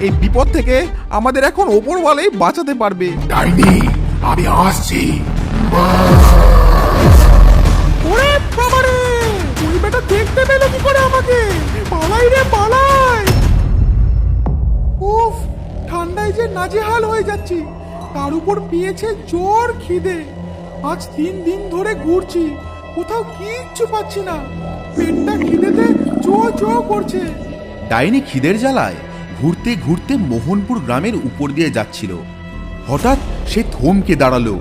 এই বিপদ থেকে আমাদের এখন ওপরওয়ালাই বাঁচাতে পারবে। ডাইনি, আমি আসছি। ওরে বাবারে, ওই বেটা দেখতে পেল কি করে আমাকে? পালাই রে পালাই। উফ, ঠান্ডায় যে নাজেহাল হয়ে যাচ্ছি, তার উপর পেয়েছে জ্বর খিদে। আজ 3 দিন ধরে ঘুরছি, কোথাও কিচ্ছু পাচ্ছি না। পেটটা খিদেতে চো চো করছে। ডাইনি খিদের জ্বালায় ঘুরতে ঘুরতে মোহনপুর গ্রামের উপর দিয়ে যাচ্ছিল। হঠাৎ সে থমকে দাঁড়ালো।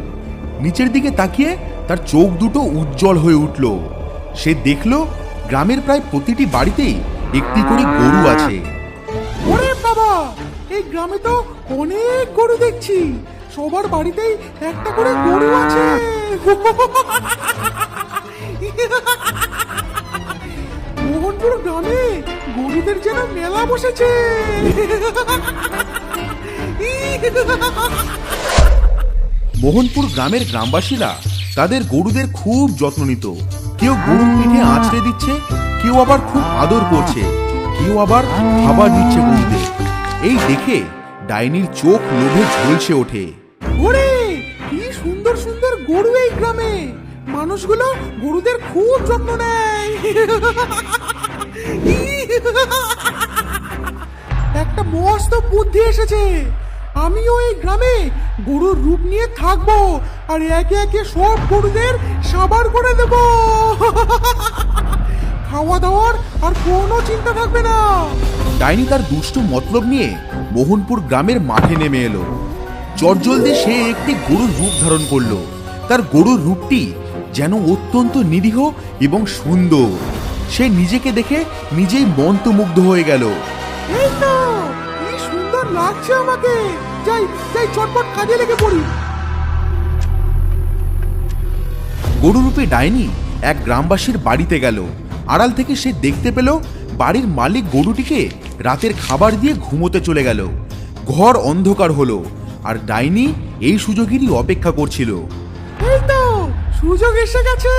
নিচের দিকে তাকিয়ে তার চোখ দুটো উজ্জ্বল হয়ে উঠল। সে দেখল গ্রামের প্রায় প্রতিটি বাড়িতেই একটি করে গরু আছে। ওরে বাবা, এই গ্রামে তো অনেক গরু দেখছি। সবার বাড়িতেই একটা করে গরু আছে। মোহনপুর গ্রামে গরুদের যেন মেলা বসেছে। মোহনপুর গ্রামের গ্রামবাসীরা তাদের গরুদের খুব যত্ন নিত। কেউ গরুর পিঠে আঁচড়ে দিচ্ছে, কেউ আবার খুব আদর করছে, কেউ আবার খাবার দিচ্ছে গরুদের। এই দেখে ডাইনির চোখ লোভে ঝলসে ওঠে। ওরে, কি সুন্দর সুন্দর গরু এই গ্রামে। মানুষগুলো গরুদের খুব যত্ন নেয়। একটা মস্ত বুদ্ধি এসেছে। আমিও এই গ্রামে গরুর রূপ নিয়ে থাকবো, আর একে একে সব গরুদের সাবার করে দেব। খাওয়া দাওয়ার আর কোনো চিন্তা থাকবে না। ডাইনি তার দুষ্টু মতলব নিয়ে মোহনপুর গ্রামের মাঠে নেমে এলো। চটজলদি সে একটি গরুর রূপ ধারণ করলো। তার গরুর রূপটি যেন অত্যন্ত নিরীহ এবং সুন্দর। সে নিজেকে দেখে নিজেই মন্ত্রমুগ্ধ হয়ে গেল। এই তো, কি সুন্দর লাগছে আমাকে। যাই যাই, চটপট কাজে লেগে পড়ি। গরুরূপে ডাইনি এক গ্রামবাসীর বাড়িতে গেল। আড়াল থেকে সে দেখতে পেল বাড়ির মালিক গরুটিকে রাতের খাবার দিয়ে ঘুমোতে চলে গেল। ঘর অন্ধকার হলো, আর ডাইনি এই সুযোগেরই অপেক্ষা করছিল। এই তো, সুযোগ এসে গেছে।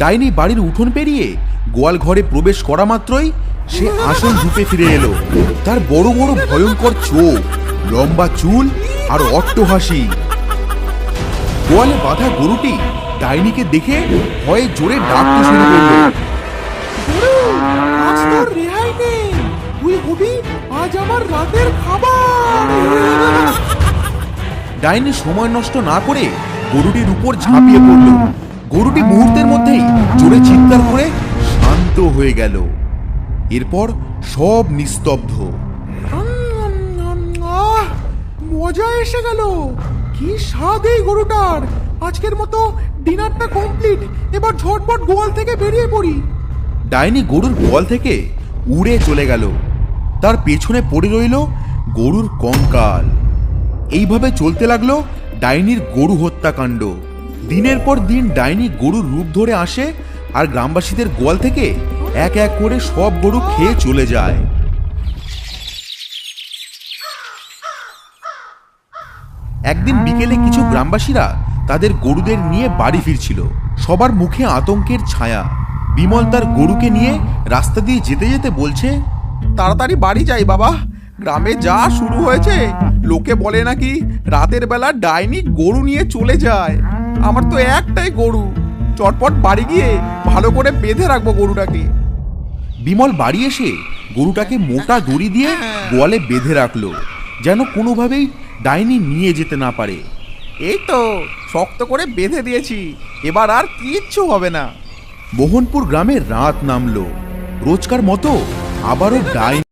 ডাইনি বাড়ির উঠোন পেরিয়ে গোয়াল ঘরে প্রবেশ করা মাত্রই সে আসল রূপে ফিরে এলো। তার বড় বড় ভয়ঙ্কর চোখ, লম্বা চুল আর অট্টহাসি। গোয়ালে বাঁধা গরুটি ডাইনিকে দেখে ভয়ে জোরে ডাকতে শুরু করলো। গরু, আজ তোর রেহাই নেই। তুই হবি আজ আমার রাতের খাবার। ডাইনি সময় নষ্ট না করে গরুটির উপর ঝাঁপিয়ে পড়ল। গরুটি মুহূর্তের মধ্যেই জোরে চিৎকার করে শান্ত হয়ে গেল। এরপর সব নিস্তব্ধ। আহ, মজা এসে গেল। কি স্বাদ এই গরুটার। আজকের মতো ডিনারটা কমপ্লিট। এবার ঝটপট গোয়াল থেকে বেরিয়ে পড়ি। ডাইনি গরুর গোয়াল থেকে উড়ে চলে গেল। তার পেছনে পড়ে রইল গরুর কঙ্কাল। এইভাবে চলতে লাগলো ডাইনির গরু হত্যাকাণ্ড। দিনের পর দিন ডাইনি গরুর রূপ ধরে আসে, আর গ্রামবাসীদের গোয়াল থেকে এক এক করে সব গরু খেয়ে চলে যায়। একদিন বিকেলে কিছু গ্রামবাসীরা তাদের গরুদের নিয়ে বাড়ি ফিরছিল। সবার মুখে আতঙ্কের ছায়া। বিমল তার গরুকে নিয়ে রাস্তা দিয়ে যেতে যেতে বলছে, তাড়াতাড়ি বাড়ি যাই বাবা। গ্রামে যা শুরু হয়েছে, লোকে বলে নাকি রাতের বেলা ডাইনি গরু নিয়ে চলে যায়। আমার তো একটাই গরু। চটপট বাড়ি গিয়ে ভালো করে বেঁধে রাখবো গরুটাকে। বিমল বাড়ি এসে গরুটাকে মোটা দড়ি দিয়ে গোয়ালে বেঁধে রাখলো, যেন কোনোভাবেই ডাইনি নিয়ে যেতে না পারে। এই তো, শক্ত করে বেঁধে দিয়েছি, এবার আর কিচ্ছু হবে না। মোহনপুর গ্রামে রাত নামলো। রোজকার মতো আবারও ডাইনি